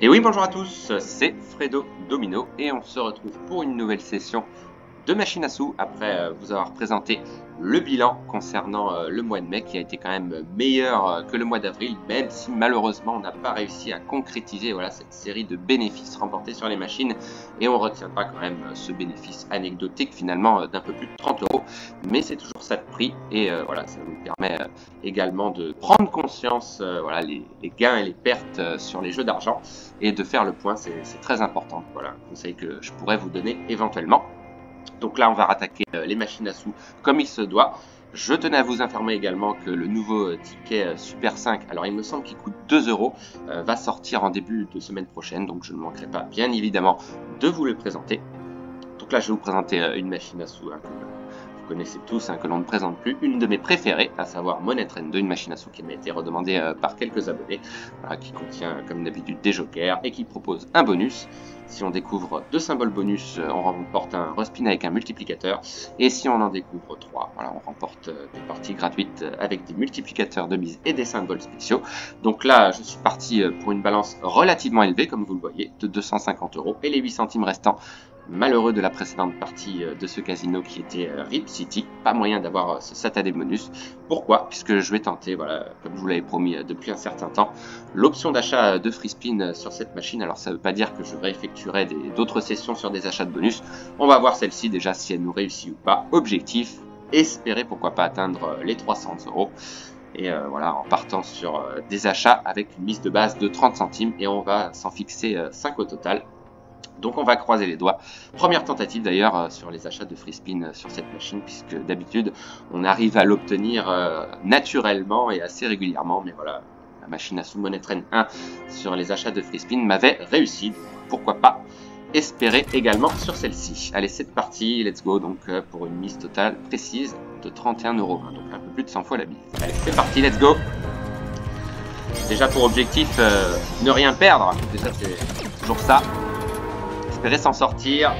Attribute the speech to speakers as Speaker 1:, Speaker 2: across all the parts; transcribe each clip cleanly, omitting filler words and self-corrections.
Speaker 1: Et oui, bonjour à tous, c'est Fredo Domino et on se retrouve pour une nouvelle session de machine à sous après vous avoir présenté le bilan concernant le mois de mai qui a été quand même meilleur que le mois d'avril, même si malheureusement on n'a pas réussi à concrétiser cette série de bénéfices remportés sur les machines, et on retiendra quand même ce bénéfice anecdotique finalement d'un peu plus de 30 €, mais c'est toujours ça de prix, et ça nous permet également de prendre conscience les gains et les pertes sur les jeux d'argent, et de faire le point. C'est très important, voilà un conseil que je pourrais vous donner éventuellement. Donc là, on va rattaquer les machines à sous comme il se doit. Je tenais à vous informer également que le nouveau ticket Super 5, alors il me semble qu'il coûte 2 €, va sortir en début de semaine prochaine. Donc je ne manquerai pas, bien évidemment, de vous le présenter. Donc là, je vais vous présenter une machine à sous que vous connaissez tous, que l'on ne présente plus, une de mes préférées, à savoir Money Train 2, une machine à sous qui m'a été redemandée par quelques abonnés, qui contient comme d'habitude des jokers et qui propose un bonus. Si on découvre 2 symboles bonus, on remporte un respin avec un multiplicateur, et si on en découvre 3, on remporte des parties gratuites avec des multiplicateurs de mise et des symboles spéciaux. Donc là, je suis parti pour une balance relativement élevée, comme vous le voyez, de 250 €, et les 8 centimes restants, malheureux de la précédente partie de ce casino qui était Rip City, pas moyen d'avoir ce satané bonus. Pourquoi? Puisque je vais tenter, comme je vous l'avais promis depuis un certain temps, l'option d'achat de free spin sur cette machine. Alors ça ne veut pas dire que je réeffectuerai d'autres sessions sur des achats de bonus. On va voir celle-ci déjà si elle nous réussit ou pas. Objectif, espérer pourquoi pas atteindre les 300 €. Et en partant sur des achats avec une mise de base de 30 centimes, et on va s'en fixer 5 au total. Donc on va croiser les doigts. Première tentative d'ailleurs sur les achats de free spin sur cette machine, puisque d'habitude on arrive à l'obtenir naturellement et assez régulièrement. Mais voilà, la machine à sous Money Train 1 sur les achats de free spin m'avait réussi. Pourquoi pas espérer également sur celle-ci. Allez, c'est parti, let's go. Donc pour une mise totale précise de 31 €, donc un peu plus de 100 fois la mise. Allez, c'est parti, let's go. Déjà pour objectif, ne rien perdre. Déjà c'est toujours ça. Espérer s'en sortir.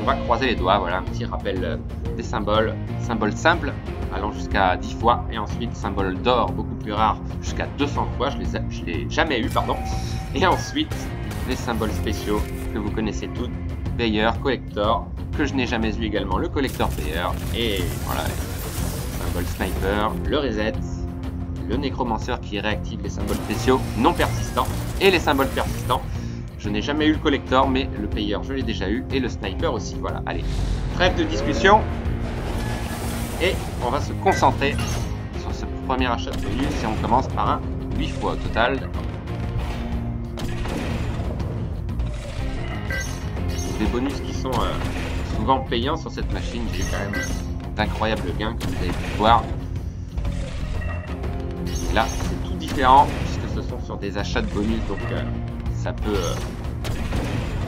Speaker 1: On va croiser les doigts. Voilà un petit rappel des symboles. Symboles simples allant jusqu'à 10 fois, et ensuite symbole d'or beaucoup plus rare jusqu'à 200 fois. Je l'ai jamais eu, pardon. Et ensuite les symboles spéciaux que vous connaissez tous, Payer, Collector, que je n'ai jamais eu également, le Collector Payer, et voilà, le symbole Sniper, le Reset, le Nécromancer qui réactive les symboles spéciaux non persistants, et les symboles persistants. Je n'ai jamais eu le Collector, mais le Payer je l'ai déjà eu, et le Sniper aussi. Voilà, allez, trêve de discussion, et on va se concentrer sur ce premier achat de bonus, et on commence par un 8 fois au total. Des bonus qui sont souvent payants sur cette machine. J'ai eu quand même d'incroyables gains, comme vous avez pu voir. Et là, c'est tout différent, puisque ce sont sur des achats de bonus, donc ça peut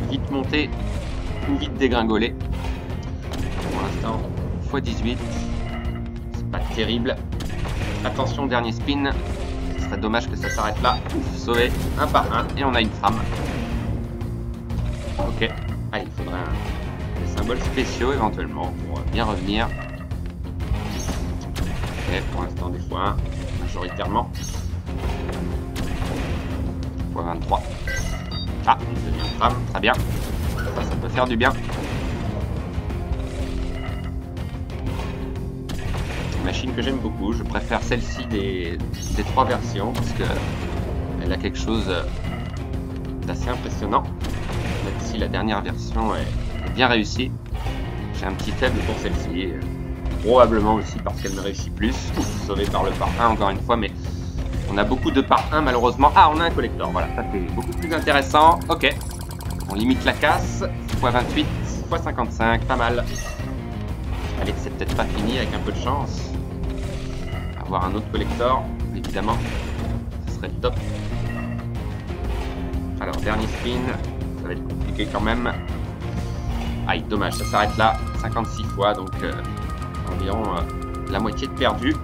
Speaker 1: vite monter ou vite dégringoler. Pour l'instant, x18, c'est pas terrible. Attention, dernier spin, ce serait dommage que ça s'arrête là. Ouf, sauvé, un par un, et on a une frame. Ok, allez, il faudrait des symboles spéciaux éventuellement pour bien revenir. Ok, pour l'instant des fois 1, majoritairement. x23. Ah, une deuxième frame, très bien. Ça peut faire du bien. Une machine que j'aime beaucoup. Je préfère celle-ci des 3 versions, parce que elle a quelque chose d'assez impressionnant. Même si la dernière version est bien réussie, j'ai un petit faible pour celle-ci. Probablement aussi parce qu'elle me réussit plus. Ouf, sauvé par le par 1 encore une fois, mais on a beaucoup de par 1 malheureusement. Ah, on a un collector, voilà, ça fait beaucoup plus intéressant. Ok, on limite la casse. x28, x55, pas mal. Allez, c'est peut-être pas fini avec un peu de chance. Avoir un autre collector, évidemment, ce serait top. Alors, dernier spin, ça va être compliqué quand même. Aïe, dommage, ça s'arrête là. 56 fois, donc environ la moitié de perdu.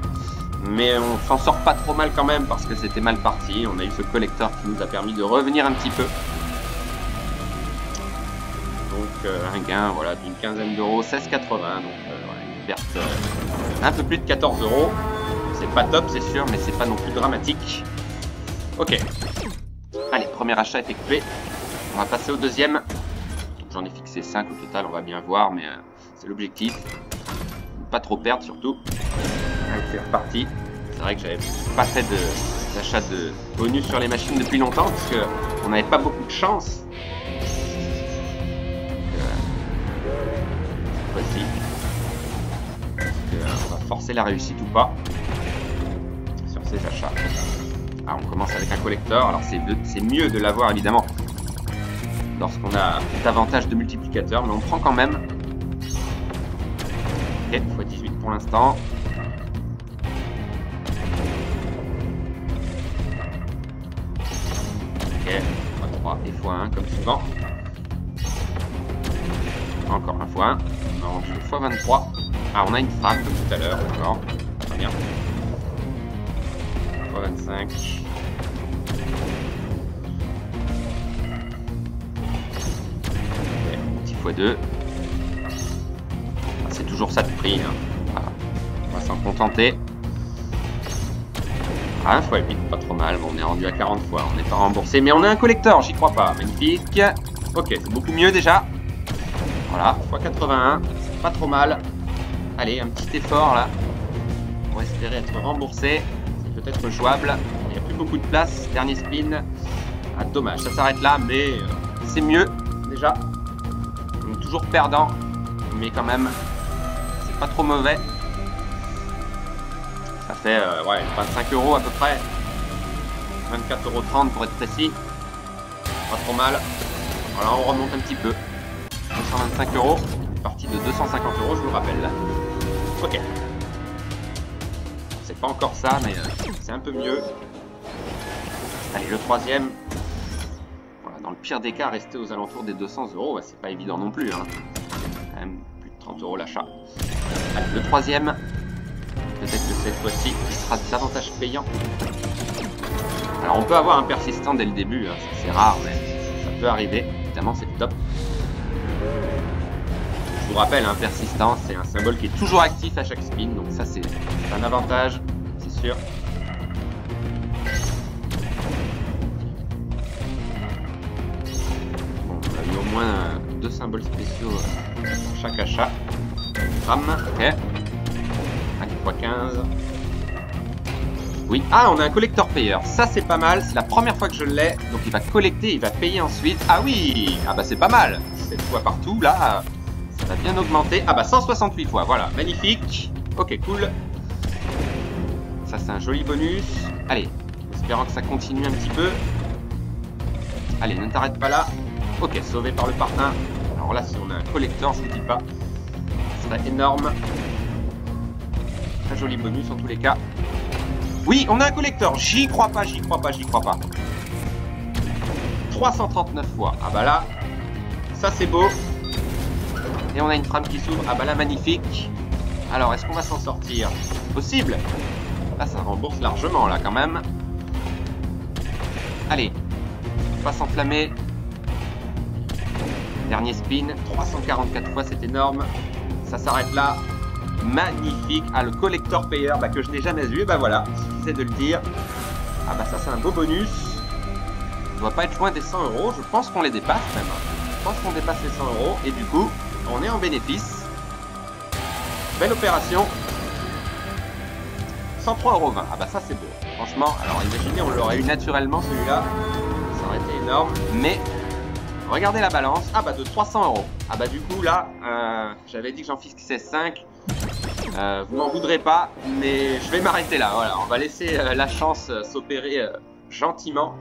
Speaker 1: Mais on s'en sort pas trop mal quand même, parce que c'était mal parti. On a eu ce collector qui nous a permis de revenir un petit peu. Donc un gain d'une quinzaine d'euros, 16,80. Donc une perte un peu plus de 14 €. C'est pas top, c'est sûr, mais c'est pas non plus dramatique. Ok. Allez, premier achat effectué. On va passer au deuxième. J'en ai fixé 5 au total, on va bien voir, mais c'est l'objectif. Pas trop perdre surtout. Allez, c'est reparti. C'est vrai que j'avais pas fait d'achat de bonus sur les machines depuis longtemps, parce qu'on n'avait pas beaucoup de chance. Cette fois-ci, on va forcer la réussite ou pas sur ces achats. Ah, on commence avec un collector. Alors c'est mieux de l'avoir évidemment lorsqu'on a davantage de multiplicateurs, mais on prend quand même. Ok, x18 pour l'instant. Ok, x3 et x1 comme souvent. Encore un x1. Non, x23. Ah, on a une frappe comme tout à l'heure, d'accord. Très bien. x25. Ok, petit x2. C'est toujours ça de prix. Hein. Voilà. On va s'en contenter. Ah, un x8, pas trop mal. Bon, on est rendu à 40 fois. On n'est pas remboursé, mais on a un collector, j'y crois pas. Magnifique. Ok, c'est beaucoup mieux déjà. Voilà, x81, c'est pas trop mal. Allez, un petit effort là. Pour espérer être remboursé. C'est peut-être jouable. Il n'y a plus beaucoup de place. Dernier spin. Ah, dommage, ça s'arrête là, mais c'est mieux déjà. On est toujours perdant, mais quand même, c'est pas trop mauvais. Ça fait ouais, 25 € à peu près. 24,30 € pour être précis. Pas trop mal. Voilà, on remonte un petit peu. 225 €. Partie de 250 €, je vous le rappelle. Ok. C'est pas encore ça, mais c'est un peu mieux. Allez, le troisième. Voilà, dans le pire des cas, rester aux alentours des 200 €, bah, c'est pas évident non plus. Hein. Quand même plus de 30 € l'achat. Allez, le troisième. Peut-être que cette fois-ci, il sera davantage payant. Alors, on peut avoir un persistant dès le début. Hein. C'est rare, mais ça peut arriver. Évidemment, c'est top. Je vous rappelle, un persistant, c'est un symbole qui est toujours actif à chaque spin. Donc ça, c'est un avantage, c'est sûr. Bon, on a eu au moins 2 symboles spéciaux pour chaque achat. Bam, ok. Allez, x15. Oui, ah, on a un collector payeur. Ça, c'est pas mal. C'est la première fois que je l'ai. Donc, il va collecter, il va payer ensuite. Ah oui, ah bah c'est pas mal. 7 fois partout, là, ça va bien augmenter. Ah bah 168 fois, voilà, magnifique. Ok, cool. Ça, c'est un joli bonus. Allez, espérant que ça continue un petit peu. Allez, ne t'arrête pas là. Ok, sauvé par le parrain. Alors là, si on a un collector, je vous dis pas, ce serait énorme. Très joli bonus en tous les cas. Oui, on a un collector. J'y crois pas, j'y crois pas, j'y crois pas. 339 fois. Ah bah là, ça c'est beau. Et on a une trame qui s'ouvre. Ah bah là, magnifique. Alors, est-ce qu'on va s'en sortir? Possible. Là, ça rembourse largement, là, quand même. Allez. Pas s'enflammer. Dernier spin. 344 fois, c'est énorme. Ça s'arrête là. Magnifique. Ah, le collector payer bah, que je n'ai jamais eu. Bah voilà, il suffisait de le dire. Ah bah ça, c'est un beau bonus. On doit pas être loin des 100 €. Je pense qu'on les dépasse même. Je pense qu'on dépasse les 100 €. Et du coup, on est en bénéfice. Belle opération. 103,20 €. Ah bah ça, c'est beau. Franchement, alors imaginez, on l'aurait eu naturellement celui-là. Ça aurait été énorme. Mais regardez la balance. Ah bah de 300 €. Ah bah du coup là, j'avais dit que j'en fixais 5. Vous m'en voudrez pas, mais je vais m'arrêter là. Voilà, on va laisser la chance s'opérer gentiment.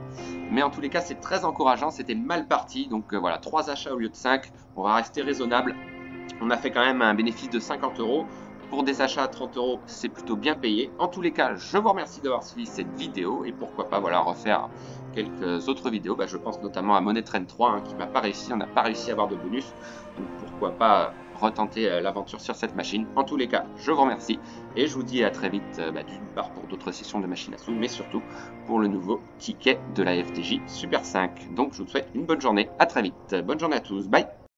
Speaker 1: Mais en tous les cas, c'est très encourageant. C'était mal parti. Donc voilà, 3 achats au lieu de 5. On va rester raisonnable. On a fait quand même un bénéfice de 50 €. Pour des achats à 30 €, c'est plutôt bien payé. En tous les cas, je vous remercie d'avoir suivi cette vidéo. Et pourquoi pas voilà, refaire quelques autres vidéos. Bah, je pense notamment à Money Train 3 hein, qui m'a pas réussi. On n'a pas réussi à avoir de bonus. Donc pourquoi pas retenter l'aventure sur cette machine. En tous les cas, je vous remercie et je vous dis à très vite d'une part pour d'autres sessions de machine à sous, mais surtout pour le nouveau ticket de la FTJ Super 5. Donc je vous souhaite une bonne journée, à très vite. Bonne journée à tous, bye.